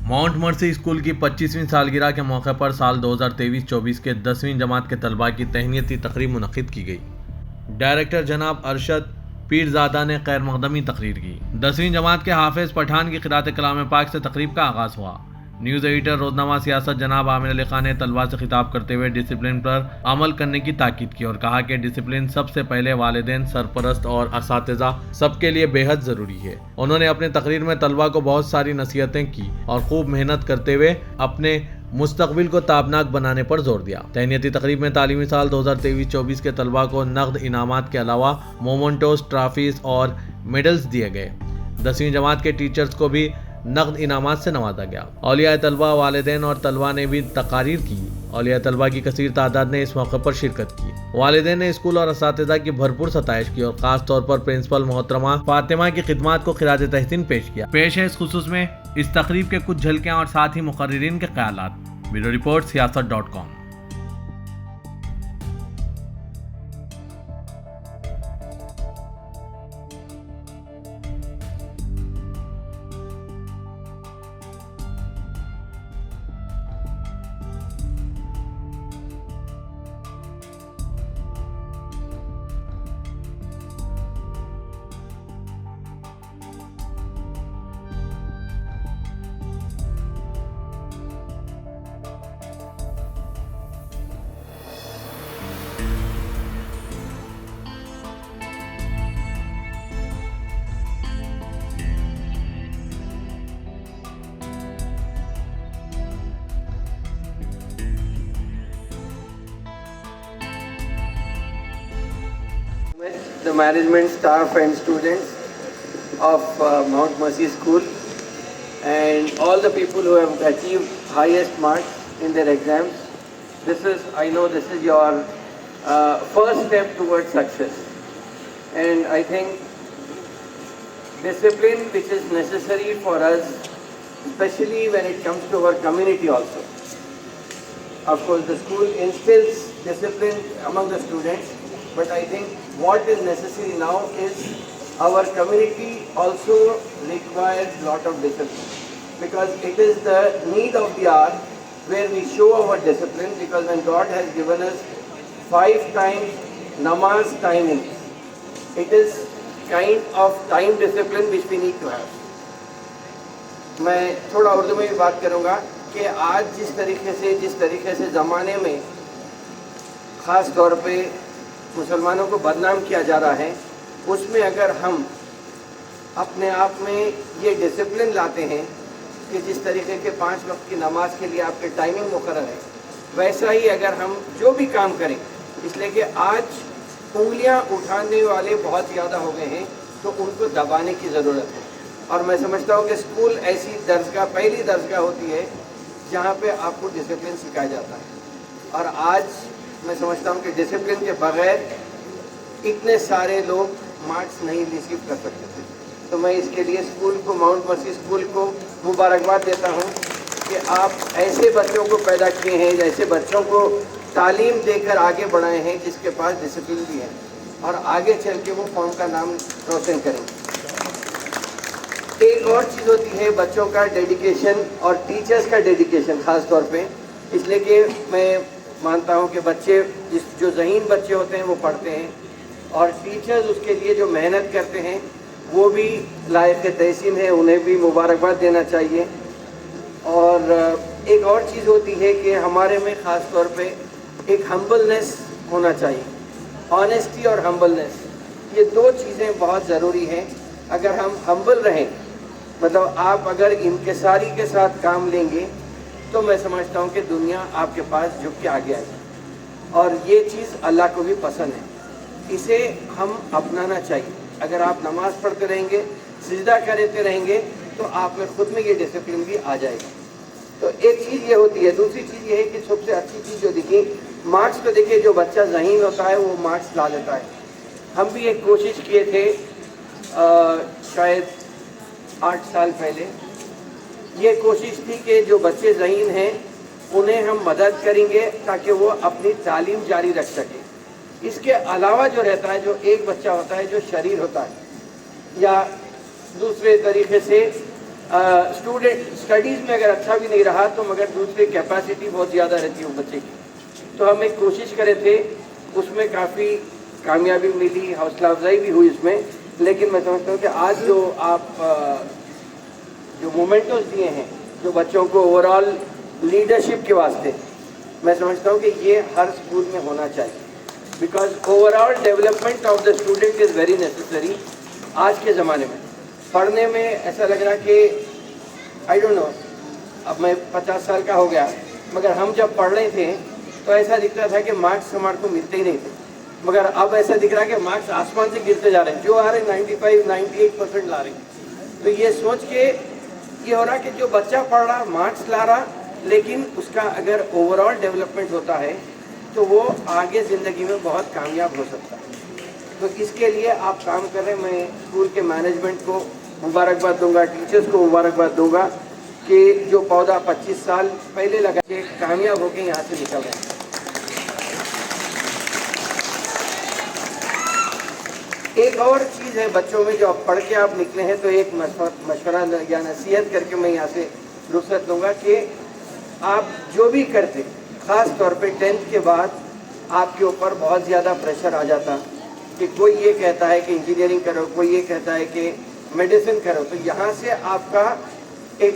Mount mercy school की 25वीं सालगिरह के मौके पर साल 2023-24 के 10वीं जमात के तलबा की तहनीती तकरीब मुनक्किद की गई। डायरेक्टर जनाब अरशद पीरजादा ने खैर मकदमी तकरीर की। 10वीं जमात के हाफिज पठान की क़िरात कलाम पाक से तकरीब का आगाज़ हुआ। न्यूज़ एडिटर रोजनामा सियासत जनाब आमिर अली खान ने तलबा से खिताब करते हुए डिसिप्लिन पर अमल करने की ताकीद की और कहा कि डिसिप्लिन सबसे पहले वालिदैन, सरपरस्त और असातिज़ा सबके लिए बेहद ज़रूरी है। उन्होंने अपनी तकरीर में तलबा को बहुत सारी नसीहतें की और खूब मेहनत करते हुए अपने मुस्तकबिल को ताबनाक बनाने पर जोर दिया। तहनीती तकरीब में तालीमी साल 2023-24 के तलबा को नकद इनामात के अलावा मोमेंटोस, ट्रॉफीज और मेडल्स दिए गए। 10वीं जमात के टीचर्स को भी नकद इनामात से नवाजा गया। औलिया तलबा, वालिदैन और तलबा ने भी तकारीर की। औलिया तलबा की कसीर तादाद ने इस मौके पर शिरकत की। वालिदैन ने स्कूल और असातिज़ा की भरपूर सताइश की और खास तौर पर प्रिंसिपल मोहतरमा फातिमा की खिदमात को खिराज तहसीन पेश किया। पेश है इस खुसूस में इस तकरीब के कुछ झलकियाँ और साथ ही मुकर्रिरीन के ख्यालात। Bureau report siyaasat.com। The management staff and students of Mount Mercy School and all the people who have achieved highest marks in their exams. I know this is your first step towards success, and I think discipline which is necessary for us, especially when it comes to our community also. Of course, the school instills discipline among the students, but I think what is necessary now is our community also requires a lot of discipline, because it is the need of the hour where we show our discipline, because when God has given us 5 times namaz timings, it is kind of time discipline which we need to have. मैं थोड़ा उर्दू में भी बात करूँगा कि आज जिस तरीके से ज़माने में ख़ास तौर पे मुसलमानों को बदनाम किया जा रहा है, उसमें अगर हम अपने आप में ये डिसिप्लिन लाते हैं कि जिस तरीके के 5 वक्त की नमाज के लिए आपके टाइमिंग मुकर्रर है, वैसा ही अगर हम जो भी काम करें, इसलिए कि आज उंगलियां उठाने वाले बहुत ज़्यादा हो गए हैं, तो उनको दबाने की ज़रूरत है। और मैं समझता हूँ कि स्कूल ऐसी पहली दरसगाह होती है जहाँ पे आपको डिसिप्लिन सिखाया जाता है। और आज मैं समझता हूँ कि डिसिप्लिन के बगैर इतने सारे लोग मार्क्स नहीं रिसीव कर सकते थे। तो मैं इसके लिए स्कूल को, माउंट मर्सी स्कूल को मुबारकबाद देता हूँ कि आप ऐसे बच्चों को पैदा किए हैं, ऐसे बच्चों को तालीम देकर आगे बढ़ाए हैं जिसके पास डिसिप्लिन भी है और आगे चल के वो कौम का नाम रोशन करेंगे। एक और चीज़ होती है बच्चों का डेडिकेशन और टीचर्स का डेडिकेशन ख़ास तौर पे, इसलिए कि मैं मानता हूँ कि बच्चे जो ज़हीन बच्चे होते हैं वो पढ़ते हैं और टीचर्स उसके लिए जो मेहनत करते हैं वो भी लायक तहसीन है, उन्हें भी मुबारकबाद देना चाहिए। और एक और चीज़ होती है कि हमारे में ख़ास तौर पे एक हम्बलनेस होना चाहिए। ऑनेस्टी और हम्बलनेस, ये 2 चीज़ें बहुत ज़रूरी हैं। अगर हम हम्बल रहें, मतलब आप अगर इनकिसारी के साथ काम लेंगे, तो मैं समझता हूँ कि दुनिया आपके पास झुक के आगे आएगी और ये चीज़ अल्लाह को भी पसंद है। इसे हम अपनाना चाहिए। अगर आप नमाज़ पढ़ते रहेंगे, सिजदा करते रहेंगे, तो आप में खुद में ये डिसिप्लिन भी आ जाएगा। तो एक चीज़ ये होती है। दूसरी चीज़ ये है कि सबसे अच्छी चीज़ जो दिखी, मार्क्स तो देखिए, जो बच्चा ज़हीन होता है वो मार्क्स ला लेता है। हम भी एक कोशिश किए थे शायद 8 साल पहले, ये कोशिश थी कि जो बच्चे ज़हीन हैं उन्हें हम मदद करेंगे ताकि वो अपनी तालीम जारी रख सकें। इसके अलावा जो रहता है, जो एक बच्चा होता है जो शरीर होता है या दूसरे तरीके से اسٹوڈنٹ اسٹڈیز میں اگر اچھا بھی نہیں رہا تو مگر دوسری کیپیسٹی بہت زیادہ رہتی ہے وہ بچے کی. تو ہم ایک کوشش کرے تھے, اس میں کافی کامیابی ملی, حوصلہ افزائی بھی ہوئی اس میں. لیکن میں سمجھتا ہوں کہ آج جو آپ جو مومنٹوز دیے ہیں جو بچوں کو اوور آل لیڈرشپ کے واسطے, میں سمجھتا ہوں کہ یہ ہر اسکول میں ہونا چاہیے, because over all development of the student is very necessary. آج کے زمانے میں پڑھنے میں ایسا لگ رہا کہ آئی ڈونٹ نو, اب میں 50 سال کا ہو گیا, مگر ہم جب پڑھ رہے تھے تو ایسا دکھتا تھا کہ مارکس ہمارے کو ملتے ہی نہیں تھے, مگر اب ایسا دکھ رہا ہے کہ مارکس آسمان سے گرتے جا رہے ہیں, جو آ رہے ہیں 95-98% لا رہے ہیں. تو یہ سوچ کے یہ ہو رہا کہ جو بچہ پڑھ رہا مارکس لا رہا, لیکن اس کا اگر اوور آل ڈیولپمنٹ ہوتا ہے تو وہ آگے زندگی میں بہت کامیاب ہو سکتا ہے. تو اس کے لیے آپ کام کر رہے ہیں. میں اسکول کے مینجمنٹ کو مبارکباد دوں گا, ٹیچرز کو مبارکباد دوں گا کہ جو پودا 25 سال پہلے لگا کے کامیاب ہو کے یہاں سے نکل رہے ہیں. ایک اور چیز ہے بچوں میں, جو آپ پڑھ کے آپ نکلے ہیں, تو ایک مشورہ یا نصیحت کر کے میں یہاں سے رخصت لوں گا کہ آپ جو بھی کرتے, خاص طور پہ 10th کے بعد آپ کے اوپر بہت زیادہ پریشر آ جاتا کہ کوئی یہ کہتا ہے کہ انجینئرنگ کرو, کوئی یہ کہتا ہے کہ میڈیسن کرو. تو یہاں سے آپ کا ایک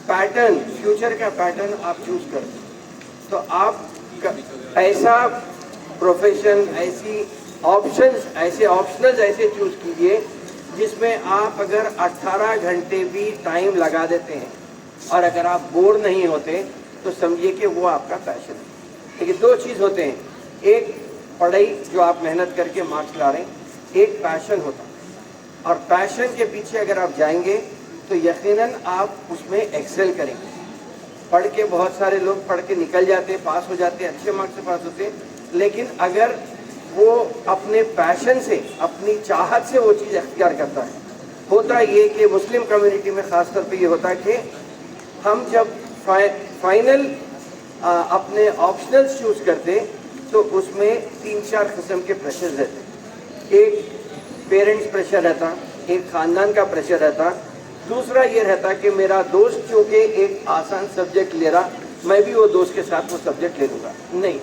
پیٹرن, فیوچر کا پیٹرن آپ چوز کرو. تو آپ ایسا پروفیشن, ایسی آپشنز, ایسے آپشنلز ایسے چوز کیجئے جس میں آپ اگر 18 گھنٹے بھی ٹائم لگا دیتے ہیں اور اگر آپ بور نہیں ہوتے تو سمجھیے کہ وہ آپ کا پیشن ہے. لیکن دو چیز ہوتے ہیں, ایک پڑھائی جو آپ محنت کر کے مارکس لا رہے ہیں, ایک پیشن ہوتا ہے. اور پیشن کے پیچھے اگر آپ جائیں گے تو یقیناً آپ اس میں ایکسل کریں گے. پڑھ کے بہت سارے لوگ پڑھ کے نکل جاتے, پاس ہو جاتے, اچھے مارکس سے پاس ہوتے, لیکن اگر وہ اپنے پیشن سے, اپنی چاہت سے وہ چیز اختیار کرتا ہے. ہوتا یہ کہ مسلم کمیونٹی میں خاص طور پہ یہ ہوتا ہے کہ ہم جب فائنل اپنے آپشنلز چوز کرتے تو اس میں 3-4 قسم کے پریشر رہتے. ایک پیرنٹس پریشر رہتا, ایک خاندان کا پریشر رہتا, دوسرا یہ رہتا کہ میرا دوست چونکہ ایک آسان سبجیکٹ لے رہا, میں بھی وہ دوست کے ساتھ وہ سبجیکٹ لے لوں گا. نہیں,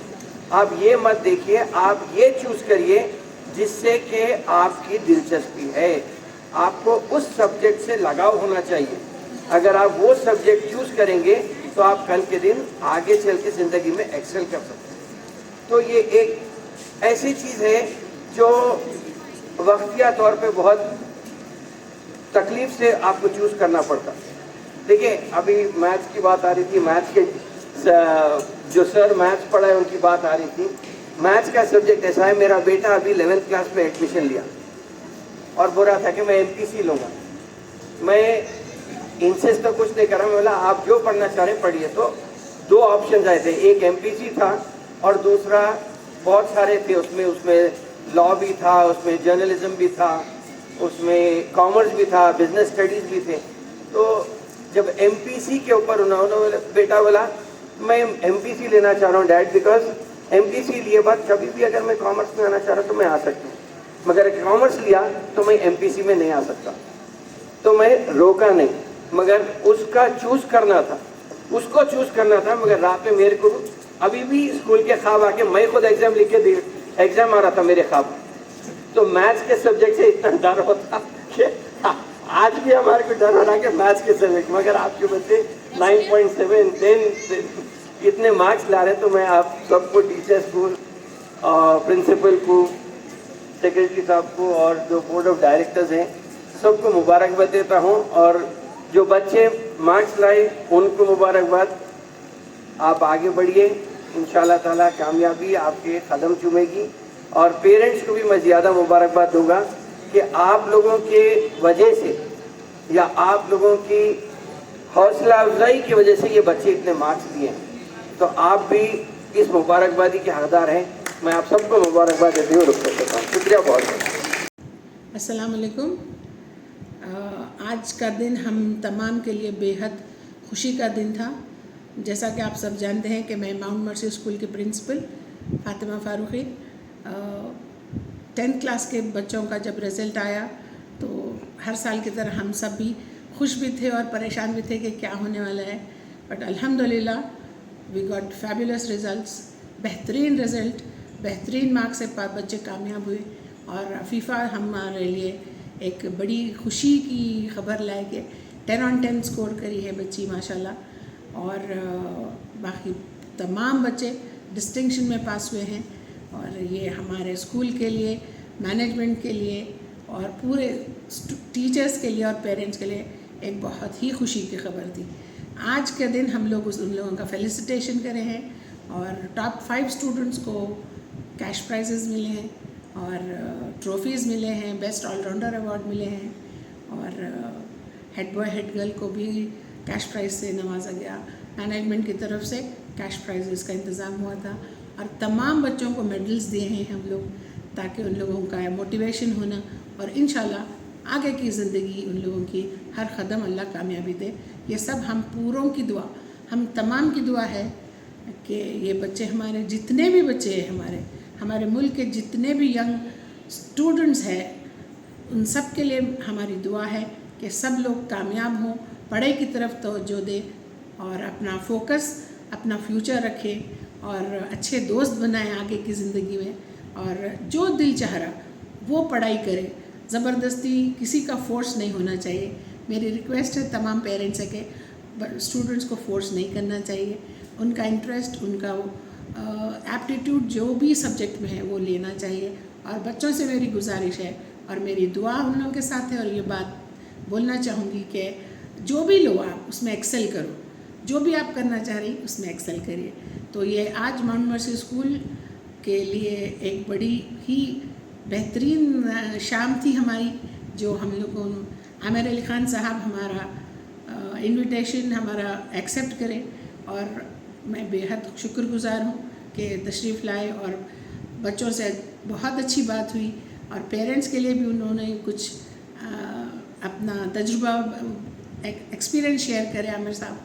آپ یہ مت دیکھیے, آپ یہ چوز کریے جس سے کہ آپ کی دلچسپی ہے, آپ کو اس سبجیکٹ سے لگاؤ ہونا چاہیے. اگر آپ وہ سبجیکٹ چوز کریں گے تو آپ کل کے دن آگے چل کے زندگی میں ایکسل کر سکتے ہیں. تو یہ ایک ایسی چیز ہے جو وقتیہ طور پہ بہت تکلیف سے آپ کو چوز کرنا پڑتا. دیکھیں, ابھی میتھس کی بات آ رہی تھی, میتھس کے جو سر میتھس پڑھائے ان کی بات آ رہی تھی. میتھس کا سبجیکٹ ایسا ہے, میرا بیٹا ابھی 11th کلاس میں ایڈمیشن لیا اور بول رہا تھا کہ میں MPC لوں گا. میں انسسٹ تو کچھ نہیں کر رہا, میں بولا آپ جو پڑھنا چاہ رہے ہیں پڑھیے. تو 2 آپشنز آئے تھے, ایک MPC تھا اور دوسرا بہت سارے تھے, اس میں لا بھی تھا, اس میں جرنلزم بھی تھا, اس میں کامرس بھی تھا, بزنس اسٹڈیز بھی تھے. تو جب MPC کے اوپر انہوں نے بیٹا بولا میں MPC لینا چاہ رہا ہوں ڈیڈ, بیکاز MPC لیے بعد کبھی بھی اگر میں کامرس میں آنا چاہ رہا ہوں تو میں آ سکتا ہوں, مگر اگر کامرس لیا تو میں MPC میں نہیں آ سکتا. تو میں روکا نہیں, مگر اس کا چوز کرنا تھا, اس کو چوز کرنا تھا. مگر رات میں میرے کو ابھی بھی اسکول کے خواب آ کے, میں خود ایگزام لکھ کے ایگزام آ رہا تھا میرے خواب. تو میتھس کے سبجیکٹ سے اتنا ڈر ہوتا کہ آج بھی ہمارے کو ڈر ہو رہا کہ میتھس کے سبجیکٹ, مگر آپ کے بچے 9.7 10 اتنے مارکس لا رہے. تو میں آپ سب کو, ٹیچرس کو, پرنسپل کو, سیکرٹری صاحب کو اور جو بورڈ آف ڈائریکٹرز ہیں سب کو مبارکباد دیتا ہوں. اور جو بچے مارکس لائے ان کو مبارکباد. آپ آگے بڑھیے, انشاءاللہ تعالیٰ کامیابی آپ کے قدم چومے گی. اور پیرنٹس کو بھی میں زیادہ مبارکباد دوں گا کہ آپ لوگوں کے وجہ سے یا آپ لوگوں کی حوصلہ افزائی کی وجہ سے یہ بچے اتنے مارکس دیے ہیں. تو آپ بھی اس مبارکبادی کے حقدار ہیں. میں آپ سب کو مبارکباد دیتے ہوئے رخصت کرتا ہوں. شکریہ بہت بہت. السلام علیکم. آج کا دن ہم تمام کے لیے بے حد خوشی کا دن تھا. جیسا کہ آپ سب جانتے ہیں کہ میں ماؤنٹ مرسی اسکول کے principal Fatima Farooqui. 10th class کے بچوں کا جب رزلٹ آیا تو ہر سال کی طرح ہم سب بھی खुश भी थे और परेशान भी थे कि क्या होने वाला है, बट अल्हम्दुलिल्लाह वी गॉट फैबुलस रिज़ल्ट्स, बेहतरीन रिज़ल्ट, बेहतरीन मार्क्स से बच्चे कामयाब हुए। और फीफा हमारे लिए एक बड़ी खुशी की खबर लाए कि 10 on 10 स्कोर करी है बच्ची माशाल्लाह। और बाकी तमाम बच्चे डिस्टिंक्शन में पास हुए हैं, और ये हमारे स्कूल के लिए, मैनेजमेंट के लिए और पूरे टीचर्स के लिए और पेरेंट्स के लिए एक बहुत ही खुशी की खबर थी। आज के दिन हम लोग उन लोगों का फेलिसिटेशन करे हैं, और टॉप 5 स्टूडेंट्स को कैश प्राइजेज़ मिले हैं और ट्रॉफ़ीज़ मिले हैं, बेस्ट ऑलराउंडर अवार्ड मिले हैं, और हेड बॉय हेड गर्ल को भी कैश प्राइज़ से नवाजा गया। मैनेजमेंट की तरफ से कैश प्राइजेज़ का इंतज़ाम हुआ था, और तमाम बच्चों को मेडल्स दिए हैं हम लोग, ताकि उन लोगों का मोटिवेशन होना, और इंशाल्लाह आगे की ज़िंदगी उन लोगों की हर कदम अल्लाह कामयाबी दे। ये सब हम पूरों की दुआ, हम तमाम की दुआ है कि ये बच्चे हमारे, जितने भी बच्चे हैं हमारे मुल्क के जितने भी यंग स्टूडेंट्स हैं, उन सब के लिए हमारी दुआ है कि सब लोग कामयाब हों, पढ़ाई की तरफ तवज्जो दें, और अपना फोकस, अपना फ्यूचर रखें, और अच्छे दोस्त बनाएं आगे की ज़िंदगी में, और जो दिल चाह रहा वो पढ़ाई करें। ज़बरदस्ती किसी का फोर्स नहीं होना चाहिए। मेरी रिक्वेस्ट है तमाम पेरेंट्स से कि स्टूडेंट्स को फोर्स नहीं करना चाहिए, उनका इंटरेस्ट, उनका एप्टीट्यूड जो भी सब्जेक्ट में है वो लेना चाहिए। और बच्चों से मेरी गुजारिश है और मेरी दुआ उन लोगों के साथ है, और ये बात बोलना चाहूँगी कि जो भी लो आप उसमें एक्सेल करो, जो भी आप करना चाह रही उसमें एक्सेल करिए। तो ये आज माउंट मर्सी स्कूल के लिए एक बड़ी ही बेहतरीन शाम थी हमारी, जो हम लोगों आमिर अली ख़ान साहब हमारा इनविटेशन हमारा एक्सेप्ट करें, और मैं बेहद शुक्रगुज़ार हूँ कि तशरीफ़ लाए, और बच्चों से बहुत अच्छी बात हुई, और पेरेंट्स के लिए भी उन्होंने कुछ अपना तजुर्बा एक्सपीरियंस शेयर करे आमिर साहब,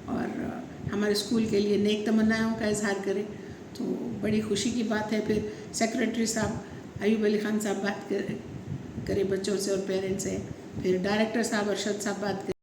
और हमारे स्कूल के लिए नेक तमन्नाओं का इजहार करें, तो बड़ी खुशी की बात है। फिर सेक्रेटरी साहब अयूब अली ख़ान साहब बात करे बच्चों से और पेरेंट्स से, फिर डायरेक्टर साहब अरशद साहब बात करें।